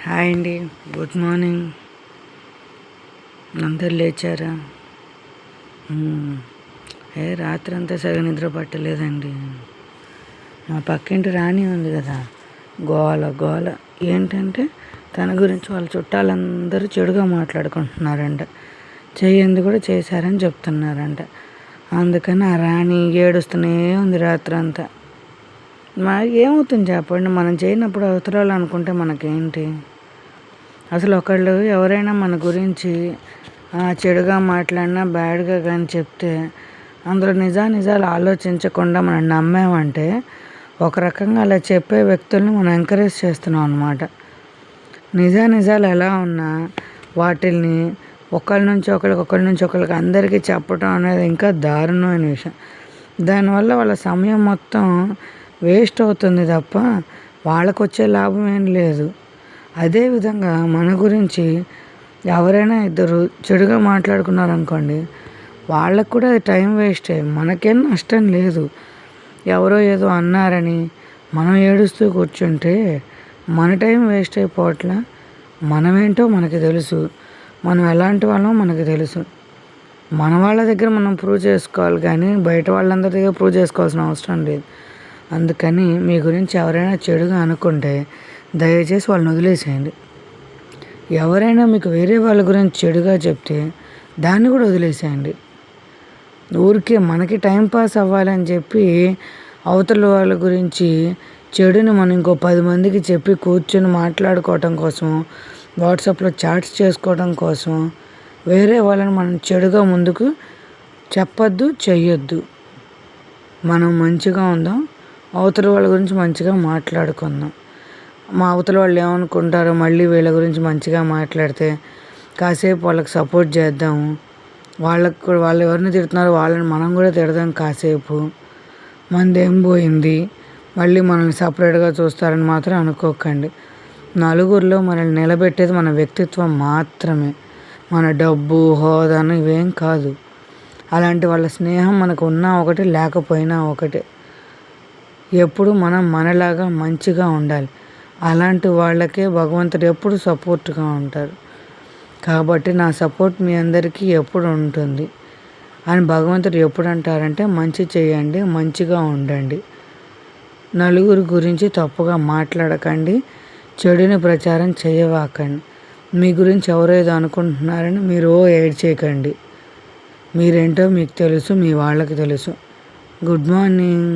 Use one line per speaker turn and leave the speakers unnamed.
Hi అండి, good morning. అందరు లేచారా? రాత్రి అంతా సగం నిద్ర పట్టలేదండి. మా పక్కింటి రాణి ఉంది కదా, గోల గోల. ఏంటంటే తన గురించి వాళ్ళ చుట్టాలందరూ చెడుగా మాట్లాడుకుంటున్నారంట. చెయ్యింది కూడా చేశారని చెప్తున్నారంట. అందుకని ఆ రాణి ఏడుస్తూనే ఉంది రాత్రి అంతా. ఏమవుతుంది చెప్పండి, మనం చేయనప్పుడు అవతరాలు అనుకుంటే మనకేంటి? అసలు ఒకళ్ళు ఎవరైనా మన గురించి చెడుగా మాట్లాడినా బ్యాడ్గా కానీ చెప్తే అందులో నిజాలు ఆలోచించకుండా మనం నమ్మామంటే ఒక రకంగా అలా చెప్పే వ్యక్తుల్ని మనం ఎంకరేజ్ చేస్తున్నాం అన్నమాట. నిజాలు ఎలా ఉన్నా వాటిల్ని ఒకళ్ళ నుంచి ఒకళ్ళకి అందరికీ చెప్పడం అనేది ఇంకా దారుణమైన విషయం. దానివల్ల వాళ్ళ సమయం మొత్తం వేస్ట్ అవుతుంది తప్ప వాళ్ళకు వచ్చే లాభం ఏం లేదు. అదేవిధంగా మన గురించి ఎవరైనా ఇద్దరు చెడుగా మాట్లాడుకున్నారనుకోండి, వాళ్ళకు కూడా అది టైం వేస్టే, మనకేం నష్టం లేదు. ఎవరో ఏదో అన్నారని మనం ఏడుస్తూ కూర్చుంటే మన టైం వేస్ట్ అయిపోవట్లా. మనమేంటో మనకి తెలుసు, మనం ఎలాంటి వాళ్ళమో మనకి తెలుసు. మన వాళ్ళ దగ్గర మనం ప్రూవ్ చేసుకోవాలి కానీ బయట వాళ్ళందరి దగ్గర ప్రూవ్ చేసుకోవాల్సిన అవసరం లేదు. అందుకని మీ గురించి ఎవరైనా చెడుగా అనుకుంటే దయచేసి వాళ్ళని వదిలేసేయండి. ఎవరైనా మీకు వేరే వాళ్ళ గురించి చెడుగా చెప్తే దాన్ని కూడా వదిలేసేయండి. ఊరికే మనకి టైం పాస్ అవ్వాలని చెప్పి అవతల వాళ్ళ గురించి చెడుని మనం ఇంకో 10 మందికి చెప్పి కూర్చొని మాట్లాడుకోవటం కోసం, వాట్సాప్లో చాట్స్ చేసుకోవడం కోసం వేరే వాళ్ళని మనం చెడుగా ముందుకు చెప్పొద్దు, చెయ్యొద్దు. మనం మంచిగా ఉందాం, అవతల వాళ్ళ గురించి మంచిగా మాట్లాడుకుందాం. మా అవతల వాళ్ళు ఏమనుకుంటారో మళ్ళీ వీళ్ళ గురించి మంచిగా మాట్లాడితే కాసేపు వాళ్ళకి సపోర్ట్ చేద్దాము. వాళ్ళు ఎవరిని తిడుతున్నారో వాళ్ళని మనం కూడా తిడదాం కాసేపు. మనదేం పోయింది, మళ్ళీ మనల్ని సపరేట్గా చూస్తారని మాత్రం అనుకోకండి. నలుగురిలో మనల్ని నిలబెట్టేది మన వ్యక్తిత్వం మాత్రమే, మన డబ్బు, హోదాను ఇవేం కాదు. అలాంటి వాళ్ళ స్నేహం మనకు ఉన్నా ఒకటి, లేకపోయినా ఒకటే. ఎప్పుడు మనం మనలాగా మంచిగా ఉండాలి. అలాంటి వాళ్ళకే భగవంతుడు ఎప్పుడు సపోర్ట్గా ఉంటారు. కాబట్టి నా సపోర్ట్ మీ అందరికీ ఎప్పుడు ఉంటుంది అని భగవంతుడు ఎప్పుడు అంటారంటే, మంచి చేయండి, మంచిగా ఉండండి, నలుగురి గురించి తప్పుగా మాట్లాడకండి, చెడుని ప్రచారం చేయవాకండి. మీ గురించి ఎవరేదో అనుకుంటున్నారని మీరు ఏడ్చేయకండి. మీరేంటో మీకు తెలుసు, మీ వాళ్ళకి తెలుసు. Good morning.